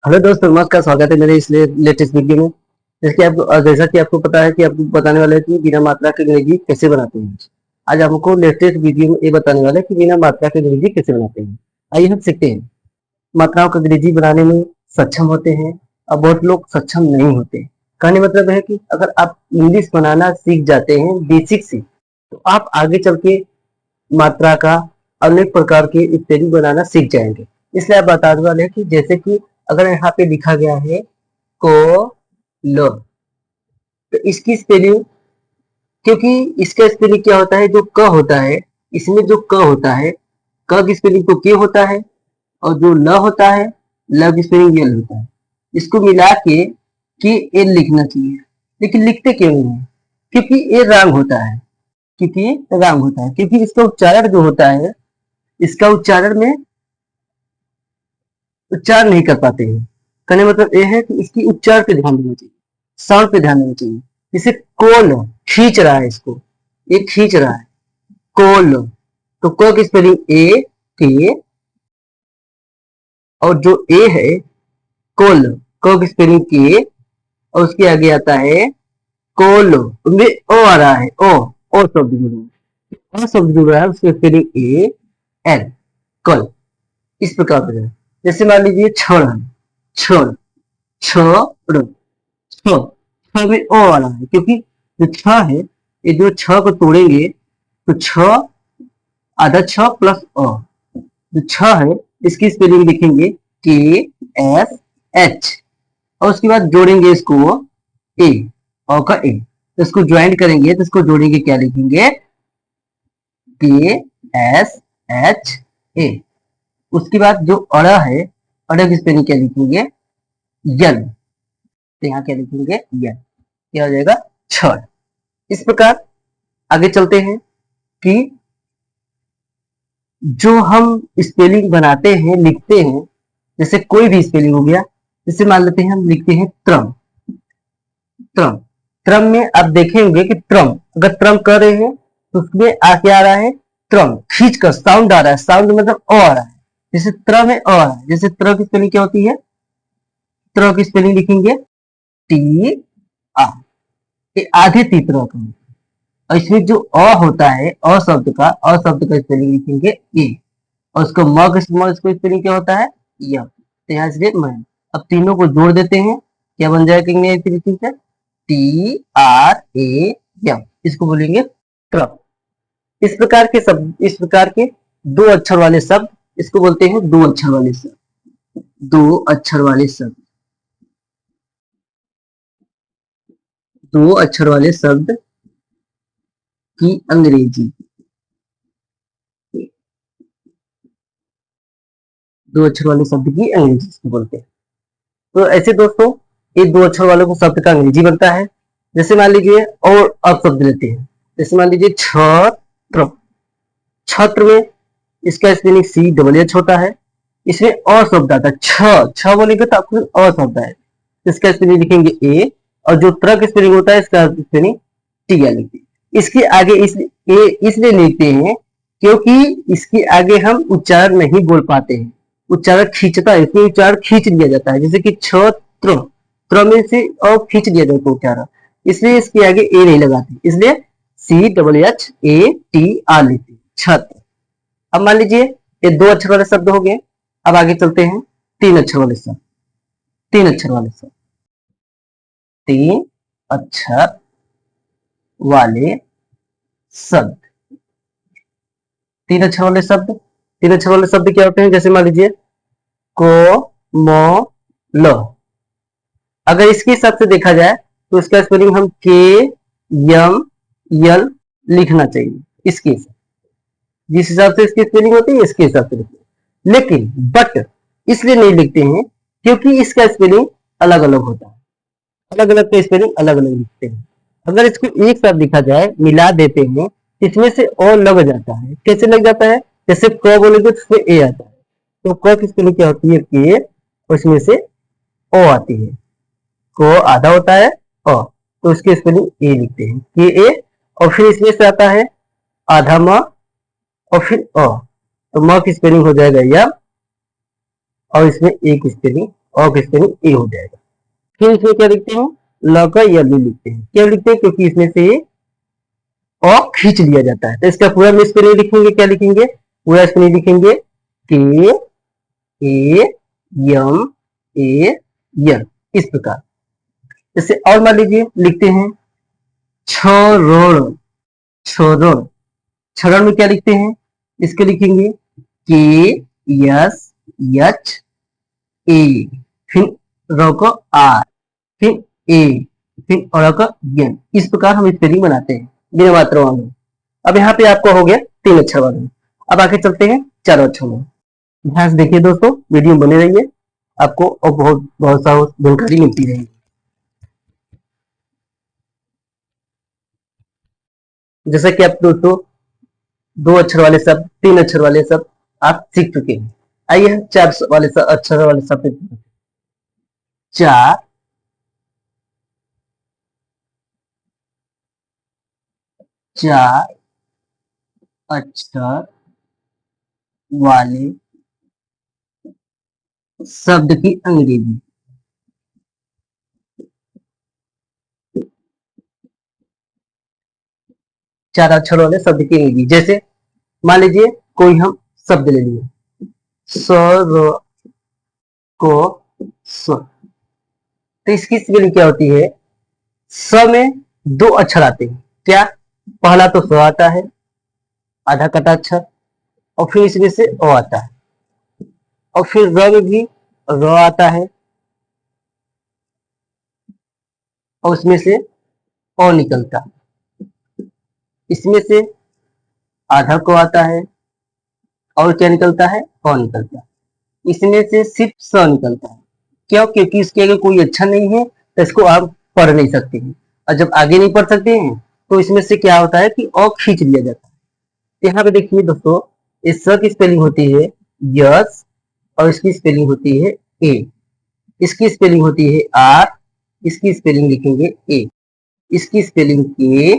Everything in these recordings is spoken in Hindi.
हेलो दोस्तों, नमस्कार। स्वागत है मेरे इस लेटेस्ट वीडियो में। जैसा कि आपको पता है कि आपको बताने वाले हैं कि बिना मात्रा के अंग्रेजी कैसे बनाते हैं। आज हमको लेटेस्ट वीडियो में ये बताने वाले हैं कि बिना मात्रा के अंग्रेजी कैसे बनाते हैं। आइए हम सीखते हैं। मात्राओं का अंग्रेजी बनाने में सक्षम होते हैं और बहुत लोग सक्षम नहीं होते। कहने मतलब है कि अगर आप इंग्लिश बनाना सीख जाते हैं बेसिक से, तो आप आगे चल के मात्रा का अनेक प्रकार के स्पेलिंग बनाना सीख जाएंगे। इसलिए आप बताने वाले हैं कि जैसे कि अगर यहाँ पे लिखा गया है को लो, तो इसकी स्पेलिंग, क्योंकि इसका स्पेलिंग क्या होता है, जो क होता है, इसमें जो क होता है, क की स्पेलिंग को के होता है, और जो ल होता है, ल की स्पेलिंग यल होता है। इसको मिला के एल लिखना चाहिए, लेकिन लिखते क्यों नहीं है? क्योंकि ये रंग होता है, क्योंकि इसका उच्चारण जो होता है, इसका उच्चार नहीं कर पाते हैं। कहने मतलब ये है कि इसकी उच्चार पे ध्यान देना चाहिए, साउंड पे ध्यान देना चाहिए। जैसे कोल, खींच रहा है इसको, ये खींच रहा है, कोल। तो क की स्पेलिंग ए के, और जो ए है कोल, क की स्पेलिंग के, और उसके आगे आता है कोल, उनमें ओ आ रहा है, ओ शब्द जुड़ रहा है, शब्द जुड़ रहा है, उसकी स्पेलिंग ए एल, कल। इस प्रकार से जैसे मान लीजिए क्षण, क्षण, छ में ओ वाला है, क्योंकि जो छ है, ये जो छ को तोड़ेंगे तो छ, आधा छ प्लस अ, जो छ है इसकी स्पेलिंग लिखेंगे के एस एच, और उसके बाद जोड़ेंगे इसको ए, ओ का ए, तो इसको ज्वाइंट करेंगे, तो इसको जोड़ेंगे, क्या लिखेंगे? के एस एच ए। उसके बाद जो अड़ा है, अड़ा की स्पेलिंग क्या लिखेंगे? यल। तो यहाँ क्या लिखेंगे? यल। क्या हो जाएगा? छड़। इस प्रकार आगे चलते हैं कि जो हम स्पेलिंग बनाते हैं, लिखते हैं, जैसे कोई भी स्पेलिंग हो गया, जैसे मान लेते हैं हम लिखते हैं त्रम, त्रम। त्रम में आप देखेंगे कि त्रम, अगर त्रम कर रहे हैं तो उसमें क्या आ रहा है? त्रम, खींच कर साउंड आ रहा है, साउंड मतलब ओ आ रहा है। जैसे त्र में अ है, जैसे त्र की स्पेलिंग क्या होती है? त्र की स्पेलिंग लिखेंगे टी आ, ये आधे तीतर का, और इसमें जो अ होता है, अ शब्द का स्पेलिंग लिखेंगे ए, और उसको इसको स्पेलिंग क्या होता है? य। तो यहाँ से मैं अब तीनों को जोड़ देते हैं, क्या बन जाएगा तरीके से? टी आर ए यम, इसको बोलेंगे ट्रक। इस प्रकार के दो अक्षर वाले शब्द, इसको बोलते हैं दो अक्षर वाले शब्द, दो अक्षर वाले शब्द, दो अक्षर वाले शब्द की अंग्रेजी, दो अक्षर वाले शब्द की अंग्रेजी इसको बोलते हैं। तो ऐसे दोस्तों, ये दो अक्षर वालों को शब्द का अंग्रेजी बनता है। जैसे मान लीजिए, और अब शब्द लेते हैं, जैसे मान लीजिए छत्र, छत्र में इसका स्पेलिंग सी डबल एच होता है, इसमें अ शब्द आता है, छ बोलेंगे तो आपको अ शब्द है, इसका स्पेलिंग लिखेंगे ए, और जो त्र का स्पेलिंग होता है इसका स्पेलिंग टी लिखते हैं। इसके आगे इसलिए लिखते हैं क्योंकि इसके आगे हम उच्चारण नहीं बोल पाते हैं, उच्चारण खींचता है, इसमें उच्चारण खींच लिया जाता है, जैसे कि छत्र, त्र में से अ खींच लिया जाता है उच्चारण, इसलिए इसके आगे ए नहीं लगाते, इसलिए C double H A T R लिखते हैं, छत्र। अब मान लीजिए ये दो अक्षर वाले शब्द हो गए। अब आगे चलते हैं तीन अक्षर वाले शब्द, तीन अक्षर वाले शब्द, तीन अक्षर वाले शब्द, तीन अक्षर वाले शब्द, तीन अक्षर वाले शब्द क्या होते हैं? जैसे मान लीजिए को मो लो, अगर इसके हिसाब से देखा जाए तो इसका स्पेलिंग हम के यम यल लिखना चाहिए, इसके हिसाब, जिस हिसाब से इसकी स्पेलिंग होती है इसके हिसाब से लिखते हैं। लेकिन बट इसलिए नहीं लिखते हैं क्योंकि इसका स्पेलिंग अलग अलग होता है, अलग अलग का स्पेलिंग अलग अलग लिखते हैं। अगर इसको एक साथ लिखा जाए, मिला देते हैं, इसमें से ओ लग जाता है। कैसे लग जाता है? जैसे क बोलेंगे तो उसमें ए आता है, तो क की स्पेलिंग क्या होती है? के, उसमें से ओ आती है, को आधा होता है अ, तो उसकी स्पेलिंग ए लिखते हैं, के ए, और फिर इसमें से आता है आधा म, और फिर अ, तो म की स्पेलिंग हो जाएगा या, और इसमें ए की स्पेलिंग अ का स्पेलिंग ए हो जाएगा। फिर इसमें क्या लिखते हैं, ल का यली लिखते हैं। क्यों लिखते हैं, क्योंकि इसमें से अ खींच लिया जाता है। तो इसका पूरा में स्पेलिंग लिखेंगे, क्या लिखेंगे, पूरा स्पेलिंग लिखेंगे के ए यम ए य, इस प्रकार। जैसे और मान लीजिए लिखते हैं क्षरण, क्षरण, क्षरण में क्या लिखते हैं, इसके लिखेंगे के यस यच ए, फिर र को आर, फिर ए, फिर और का यन। इस प्रकार हम स्पेलिंग बनाते हैं बिना मात्रा में। अब यहाँ पे आपको हो गया 3 अक्षर वाले। अब आगे चलते हैं 4 अक्षर में। ध्यान से देखिए दोस्तों, वीडियो बने रहिए, आपको और बहुत बहुत सा जानकारी मिलती रहेगी। जैसा कि आप दोस्तों 2 अक्षर वाले शब्द, 3 अक्षर वाले शब्द आप सीख चुके हैं। आइए 4 वाले अक्षर वाले शब्द। 4 4 अक्षर वाले शब्द की अंग्रेजी। 4 अक्षर वाले शब्द की अंग्रेजी। जैसे मान लीजिए कोई हम शब्द ले लिए, स को स, तो इसकी स्पेलिंग क्या होती है, स में 2 अक्षर आते हैं। क्या, पहला तो स आता है, आधा कटा अक्षर, और फिर इसमें से ओ आता है, और फिर र में भी र आता है, और उसमें से ओ निकलता है। इसमें से आधा को आता है, और क्या निकलता है, ओ निकलता है। इसमें से सिर्फ स निकलता है। क्यों, क्योंकि इसके आगे कोई अक्षर नहीं है, तो इसको आप पढ़ नहीं सकते हैं। और जब आगे नहीं पढ़ सकते हैं तो इसमें से क्या होता है कि ओ खींच लिया जाता है। यहाँ पे देखिए दोस्तों, इस स की स्पेलिंग होती है यस, और इसकी स्पेलिंग होती है ए। इसकी स्पेलिंग होती है आर, इसकी स्पेलिंग लिखेंगे ए, इसकी स्पेलिंग के,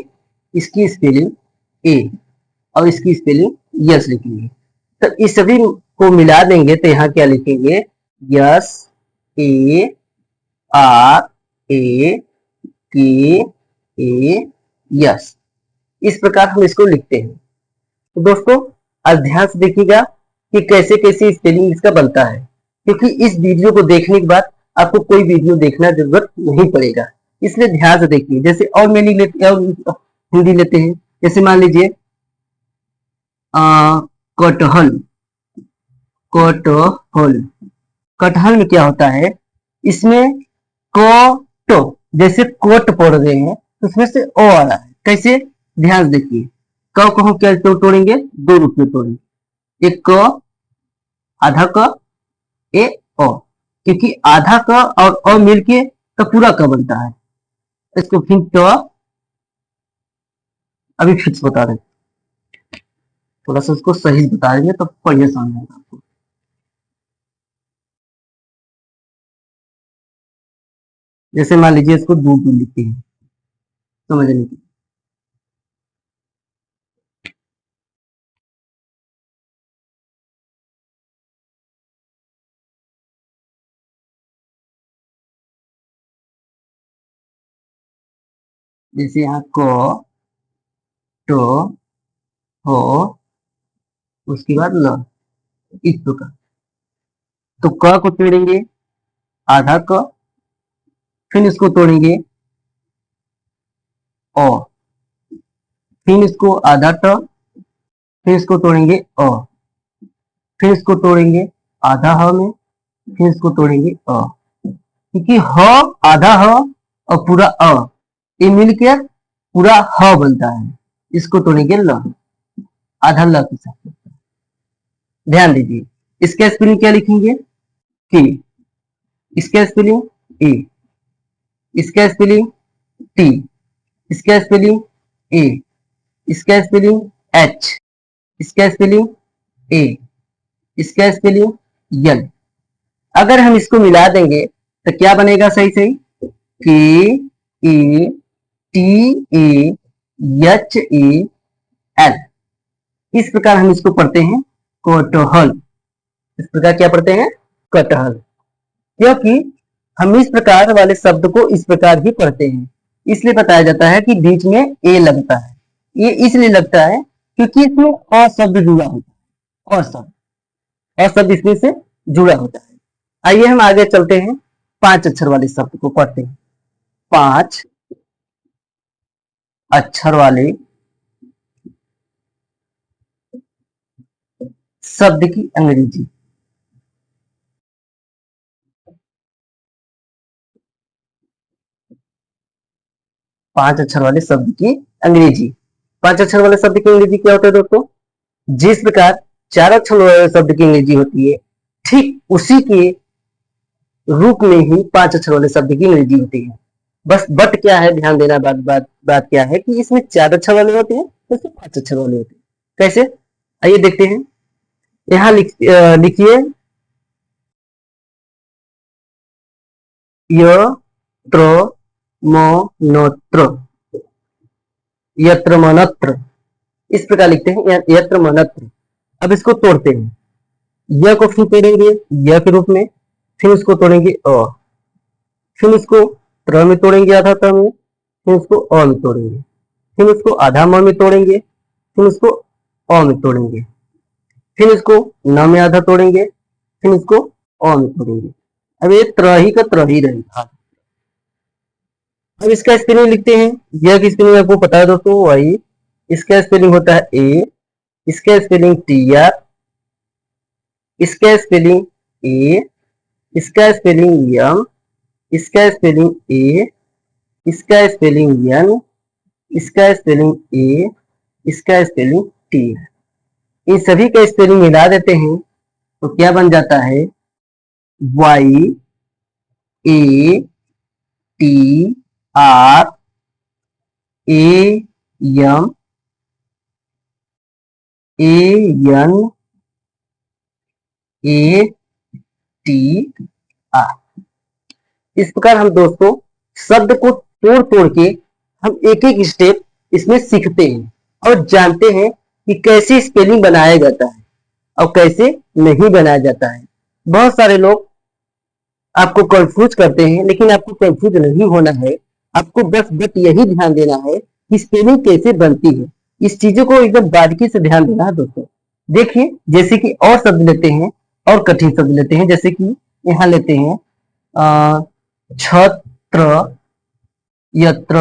इसकी स्पेलिंग ए, और इसकी स्पेलिंग यस लिखेंगे। तो इस सभी को मिला देंगे तो यहाँ क्या लिखेंगे, यस ए आर ए के ए यस। इस प्रकार हम इसको लिखते हैं। तो दोस्तों आज ध्यान से देखिएगा कि कैसे कैसे स्पेलिंग इसका बनता है, क्योंकि इस वीडियो को देखने के बाद आपको कोई वीडियो देखना जरूरत नहीं पड़ेगा, इसलिए ध्यान से देखिए। जैसे और मीनिंग लेते और हिंदी लेते हैं। जैसे मान लीजिए कटहल, कटहल, कटहल में क्या होता है, इसमें कोट, जैसे कोट पढ़ रहे हैं तो उसमें से ओ आ रहा है। कैसे, ध्यान से देखिए। क को हम क्या तोड़ेंगे, 2 रूप में तोड़ेंगे, एक क, आधा क, ए ओ, क्योंकि आधा क और अ मिलके तो पूरा क बनता है। इसको फिर तो अभी फिक्स बता रहे, थोड़ा सा उसको सही बता देंगे तो बढ़िया समझ आएगा आपको। जैसे मान लीजिए इसको दूध लिखते हैं समझने की। जैसे यहाँ क, ट, हो, उसके बाद ल, इस प्रकार। तो क को तोड़ेंगे, आधा क, फिर इसको तोड़ेंगे ओ, फिर इसको आधा ट, फिर इसको तोड़ेंगे अ, फिर इसको तोड़ेंगे आधा ह में, फिर इसको तोड़ेंगे अ, क्योंकि ह आधा ह और पूरा अ, ये मिलकर पूरा ह बनता है। इसको तोड़ेंगे ल, आधा ल के साथ। ध्यान दीजिए, इसका स्पेलिंग क्या लिखेंगे, के, इसका स्पेलिंग ए, इसका स्पेलिंग टी, इसका स्पेलिंग ए, इसका स्पेलिंग एच, इसका स्पेलिंग ए, इसका स्पेलिंग यल। अगर हम इसको मिला देंगे तो क्या बनेगा, सही सही, के A T A H A L. इस प्रकार हम इसको पढ़ते हैं कटहल। इस प्रकार क्या पढ़ते हैं, कटहल। क्योंकि हम इस प्रकार वाले शब्द को इस प्रकार ही पढ़ते हैं, इसलिए बताया जाता है कि बीच में ए लगता है। ये इसलिए लगता है क्योंकि इसमें अ शब्द जुड़ा होता है, अ शब्द इसमें से जुड़ा होता है। आइए हम आगे चलते हैं, 5 अक्षर वाले शब्द को पढ़ते हैं। 5 अक्षर वाले शब्द की अंग्रेजी। 5 अक्षर वाले शब्द की अंग्रेजी। 5 अक्षर वाले शब्द की अंग्रेजी क्या होता है दोस्तों? जिस प्रकार 4 अक्षर वाले शब्द की अंग्रेजी होती है, ठीक उसी के रूप में ही 5 अक्षर वाले शब्द की अंग्रेजी होती है। बस बट क्या है, ध्यान देना, बात क्या है कि इसमें 4 अक्षर वाले होते हैं, तो 5 अक्षर वाले होते हैं। कैसे? आइए देखते हैं। यहाँ लिखिए यत्र मनोत्र, यत्र मनत्र, इस प्रकार लिखते हैं यत्र मनत्र। अब इसको तोड़ते हैं, य को फिर तोड़ेंगे य के रूप में, फिर उसको तोड़ेंगे अ, फिर उसको त्र में तोड़ेंगे आधा त में, फिर उसको अ में तोड़ेंगे, फिर उसको आधा म में तोड़ेंगे, फिर उसको अ में तोड़ेंगे, फिर इसको न में आधा तोड़ेंगे, फिर इसको अ में तोड़ेंगे। अब ये त्रही का त्रही रहेगा। अब इसका स्पेलिंग लिखते हैं। यह की स्पेलिंग आपको पता है दोस्तों, वही इसका स्पेलिंग होता है ए, इसका स्पेलिंग टी आर, इसका स्पेलिंग ए, इसका स्पेलिंग यम, इसका स्पेलिंग ए, इसका स्पेलिंग यन, इसका स्पेलिंग ए, इसका स्पेलिंग टी। इन सभी का स्पेलिंग मिला देते हैं तो क्या बन जाता है? Y A T R A M A N A T R. इस प्रकार हम दोस्तों शब्द को तोड़ तोड़ के हम एक एक स्टेप इसमें सीखते हैं और जानते हैं कि कैसे स्पेलिंग बनाया जाता है और कैसे नहीं बनाया जाता है। बहुत सारे लोग आपको कंफ्यूज करते हैं, लेकिन आपको कंफ्यूज नहीं होना है। आपको बस यही ध्यान देना है कि स्पेलिंग कैसे बनती है। इस चीजों को एकदम बारीकी से ध्यान देना है दोस्तों। देखिए, जैसे कि और शब्द लेते हैं और कठिन शब्द लेते हैं, जैसे कि यहाँ लेते हैं छत्र यत्र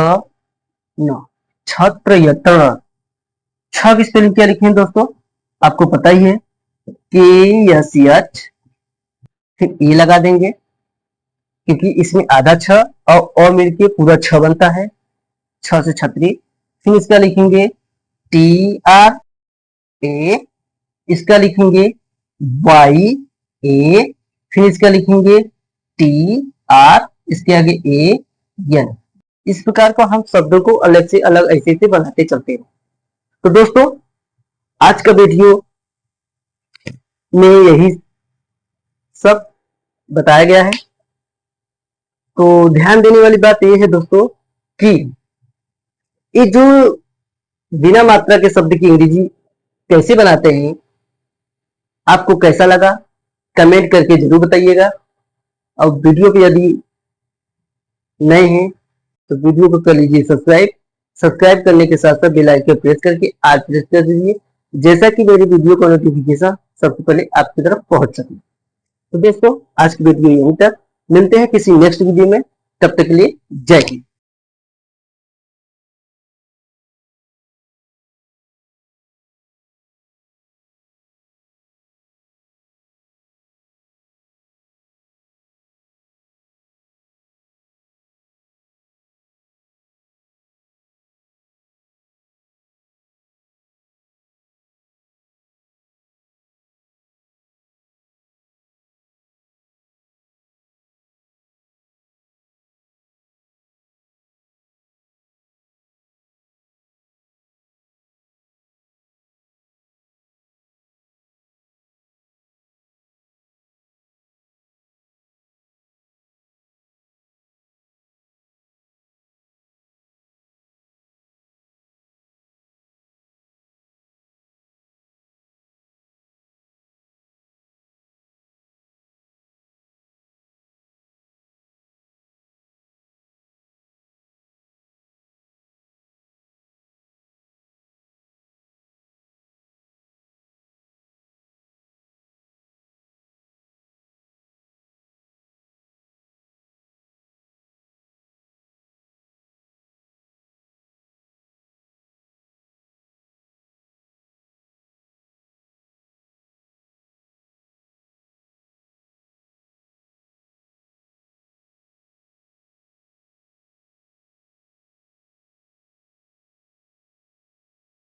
न, छत्र यत्र। छ की स्पेलिंग क्या लिखे हैं दोस्तों? आपको पता ही है, के एस एच, फिर ए लगा देंगे क्योंकि इसमें आधा छ और मिलके पूरा छ बनता है, छ से छतरी। फिर इसका लिखेंगे टी आर ए, इसका लिखेंगे वाई ए, फिर इसका लिखेंगे टी आर, इसके आगे ए एन। इस प्रकार को हम शब्दों को अलग से अलग ऐसे से बनाते चलते हैं। तो दोस्तों आज का वीडियो में यही सब बताया गया है। तो ध्यान देने वाली बात यह है दोस्तों कि ये जो बिना मात्रा के शब्द की अंग्रेजी कैसे बनाते हैं, आपको कैसा लगा कमेंट करके जरूर बताइएगा। और वीडियो पे यदि नए हैं तो वीडियो को कर लीजिए सब्सक्राइब करने के साथ साथ बेल आइकन प्रेस करके आज प्रेस कर दीजिए, जैसा कि मेरी वीडियो का नोटिफिकेशन सबसे पहले आपकी तरफ पहुंच सके। तो दोस्तों आज की वीडियो यहीं तक, मिलते हैं किसी नेक्स्ट वीडियो में, तब तक के लिए जय हिंद।